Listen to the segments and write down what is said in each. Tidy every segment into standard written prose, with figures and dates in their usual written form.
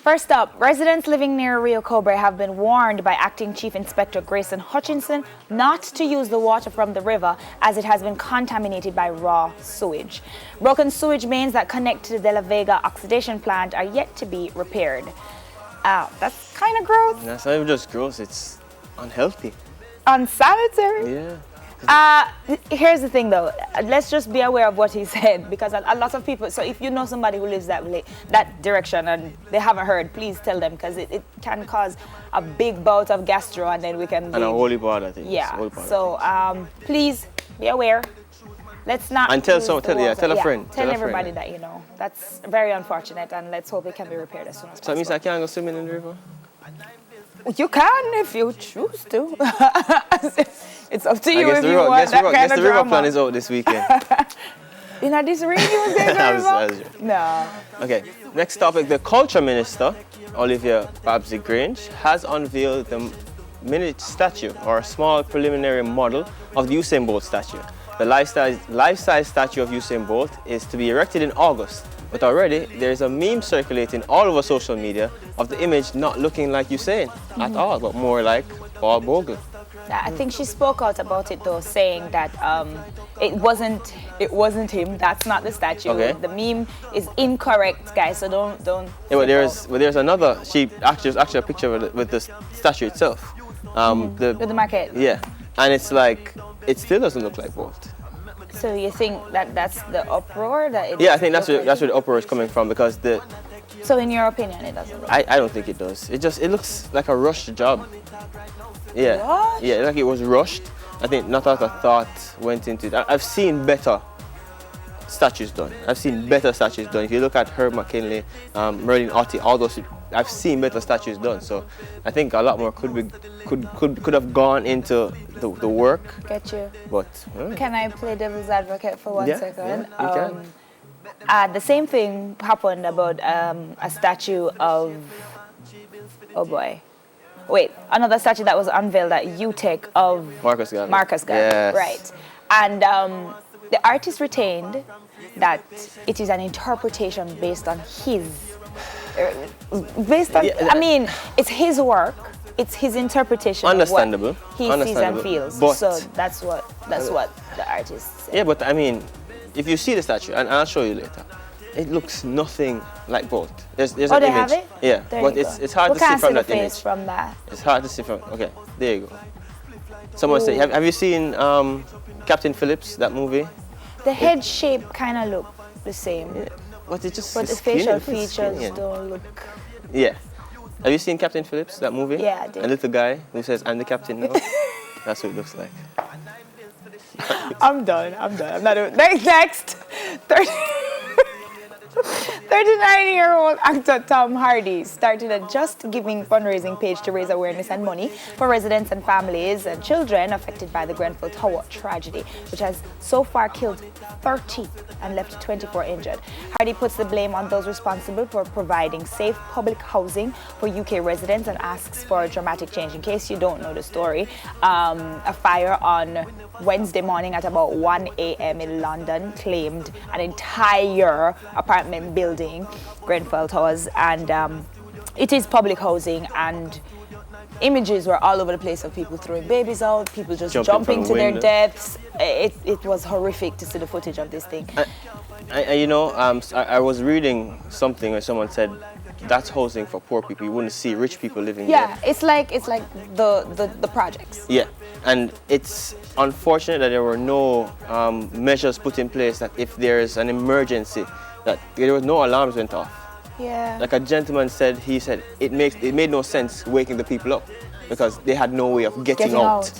First up, residents living near Rio Cobre have been warned by Acting Chief Inspector Grayson Hutchinson not to use the water from the river as it has been contaminated by raw sewage. Broken sewage mains that connect to the De La Vega oxidation plant are yet to be repaired. That's kind of gross. That's not even just gross, it's unhealthy. Unsanitary? Yeah. Here's the thing though, let's just be aware of what he said, because a lot of people, so if you know somebody who lives that direction and they haven't heard, please tell them, because it can cause a big bout of gastro and then we can And a holy part, I think. Yeah, so please be aware. Let's not and tell a friend. Tell everybody that you know. That's very unfortunate, and let's hope it can be repaired as soon as possible. So that means I can't go swimming in the river? You can if you choose to. It's up to you if you want that kind of the drama. river plan is out this weekend. You know, this rain you was going to river? No. Okay, next topic. The Culture Minister, Olivia Babsy-Grange, has unveiled the mini statue, or a small preliminary model of the Usain Bolt statue. The life-size statue of Usain Bolt is to be erected in August, but already there is a meme circulating all over social media of the image not looking like Usain at all, but more like Paul Bogle. I think she spoke out about it though, saying that it wasn't him. That's not the statue. Okay. The meme is incorrect, guys. So don't. Yeah, but there's another. There's actually a picture with the statue itself. With the market. Yeah, and it's like it still doesn't look like Bolt. So you think that's the uproar that? Yeah, I think that's where the uproar is coming from, because the. So in your opinion, it doesn't look. I don't think it does. It looks like a rushed job. Yeah. What? Yeah, like it was rushed. I think not a lot of thought went into it. I've seen better statues done. If you look at Herb McKinley, Merlin Otti, all those, I've seen better statues done. So I think a lot more could have gone into the work. Get you. But Can I play devil's advocate for 1 second? Yeah, you can. The same thing happened about a statue of. Oh boy. Wait, another statue that was unveiled at UTech of Marcus Garvey. Yes. Right. And the artist retained that it is an interpretation based on his. I mean, it's his work. It's his interpretation. Understandable. Of what he sees and feels. But so that's what the artist said. Yeah, but I mean, if you see the statue, and I'll show you later, it looks nothing like Bolt. There's an image. They have it? Yeah, there but it's hard to see from that image. From that. It's hard to see from. Okay, there you go. Someone say, have you seen Captain Phillips, that movie? The head shape kind of look the same. Yeah, but it just. But the facial features don't look. Yeah. Have you seen Captain Phillips, that movie? Yeah, I did. A little guy who says, "I'm the captain now." That's what it looks like. I'm done. I'm not doing. Next. 39-year-old actor Tom Hardy started a Just Giving fundraising page to raise awareness and money for residents and families and children affected by the Grenfell Tower tragedy, which has so far killed 30 and left 24 injured. Hardy puts the blame on those responsible for providing safe public housing for UK residents and asks for a dramatic change. In case you don't know the story, a fire on Wednesday morning at about 1 a.m. in London claimed an entire apartment building, Grenfell Towers, and it is public housing, and images were all over the place of people throwing babies out, people just jumping to their deaths. It was horrific to see the footage of this thing. I was reading something where someone said that's housing for poor people. You wouldn't see rich people living there. Yeah, it's like the projects. Yeah, and it's unfortunate that there were no measures put in place that if there's an emergency, that there was no alarms went off. Yeah. Like a gentleman said, he said it made no sense waking the people up because they had no way of getting out.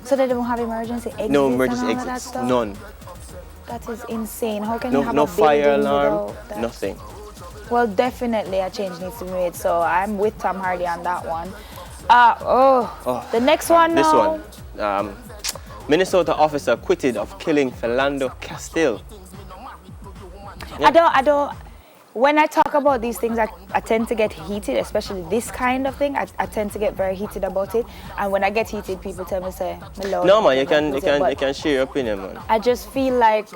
So they don't have emergency exits? No emergency and all exits, of that stuff? none. That is insane. How can you have no a fire building alarm, without that? nothing. Well, definitely a change needs to be made. So I'm with Tom Hardy on that one. The next one now. This one. Minnesota officer acquitted of killing Philando Castile. Yeah. I don't. When I talk about these things, I tend to get heated, especially this kind of thing. I tend to get very heated about it. And when I get heated, people tell me, say, "Lord." No, man, you can share your opinion, man. I just feel like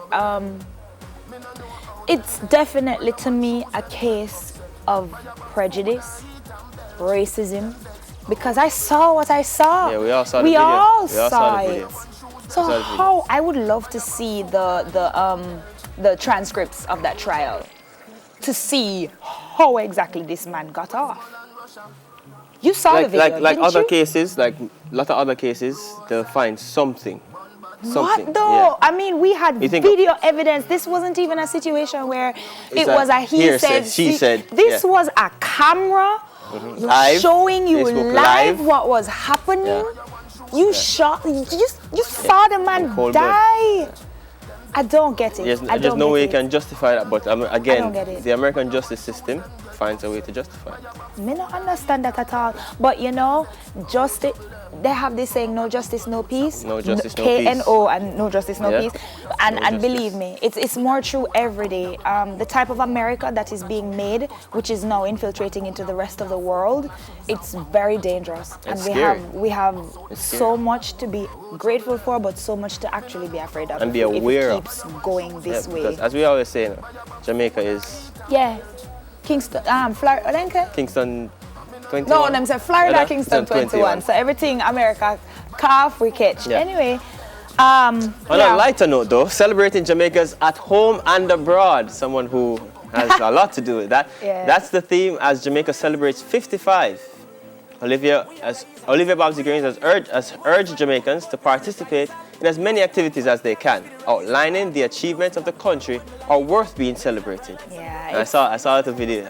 it's definitely, to me, a case of prejudice, racism, because I saw what I saw. Yeah, we all saw the we video. All we all saw the it. video. So how I would love to see the transcripts of that trial to see how exactly this man got off. You saw the video, like didn't other you? cases, like a lot of other cases, they'll find something. What though? Yeah. I mean, we had You think- video evidence. This wasn't even a situation where it was a he hearsay, said, she said. This Yeah. was a camera Live, showing you Facebook live live. what was happening. Yeah. You shot. You saw the man cold blood. die. I don't get it. There's no way you can justify that, but I don't again, get it. the American justice system finds a way to justify it. Me not understand that at all. But you know, justice. They have this saying, no justice, no peace. No justice, no peace. KNO and no justice, no Yeah. peace. And No and justice. believe me, it's more true every day. The type of America that is being made, which is now infiltrating into the rest of the world, it's very dangerous. It's and scary. we have It's so scary. much to be grateful for, but so much to actually be afraid of. And be if aware it of. keeps going this way. Because as we always say, you know, Jamaica is Yeah. Kingston, Florida, Kingston 21. no, them say Florida, Yeah, Kingston 21. So everything America, calf we catch. Yeah. Anyway, On yeah. a lighter note though, celebrating Jamaica's at home and abroad, someone who has a lot to do with that. Yeah. That's the theme as Jamaica celebrates 55. Olivia Babsy Grains has urged Jamaicans to participate in as many activities as they can, outlining the achievements of the country are worth being celebrated. Yeah, And I saw the video.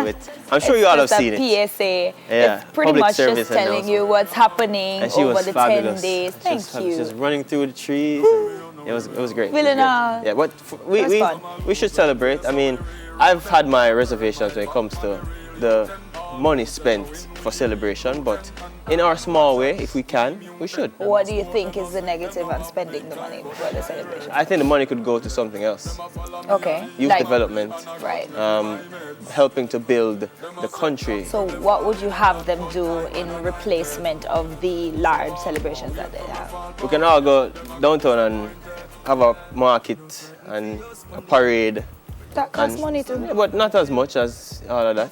With, I'm sure you all have seen it. PSA. Yeah, It's pretty public much service just telling announcement. you what's happening And she over was the fabulous. 10 days. Thank you. Just running through the trees. It was great. It was great. Philando. Yeah, but It was fun. we should celebrate. I mean, I've had my reservations when it comes to the money spent for celebration, but in our small way, if we can, we should. What do you think is the negative on spending the money for the celebration? I think the money could go to something else. Okay. Youth development, Right. helping to build the country. So what would you have them do in replacement of the large celebrations that they have? We can all go downtown and have a market and a parade. That costs And- money too. Yeah, but not as much as all of that.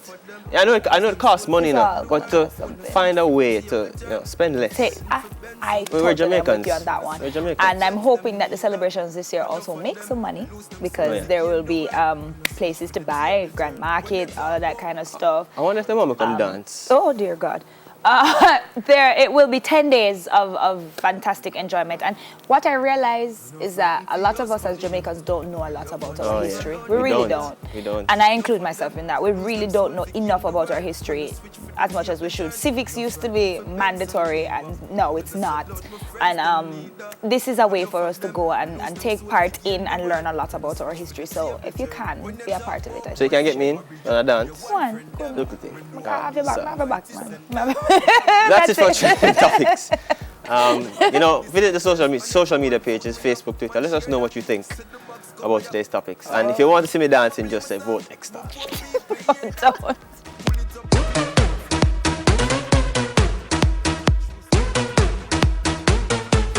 Yeah, I know it costs money It's now, all but gonna to cost something. find a way to spend less. I We're totally am with Jamaicans. you on that one. We're Jamaicans. And I'm hoping that the celebrations this year also make some money because Oh, yeah. there will be places to buy, grand market, all of that kind of stuff. I wonder if the mama come dance. Oh dear God. It will be 10 days of fantastic enjoyment. And what I realize is that a lot of us as Jamaicans don't know a lot about our Oh, yeah. history. We We really don't. don't. We don't. And I include myself in that. We really don't know enough about our history as much as we should. Civics used to be mandatory, and no, it's not. And this is a way for us to go and take part in and learn a lot about our history. So if you can, be a part of it. So you can get me in on a dance. Come on. Go on. Look at it. I have your back, I have your back, man. That's it for trending topics. Visit the social media pages, Facebook, Twitter. Let us know what you think about today's topics. And if you want to see me dancing, just say vote X star. Don't.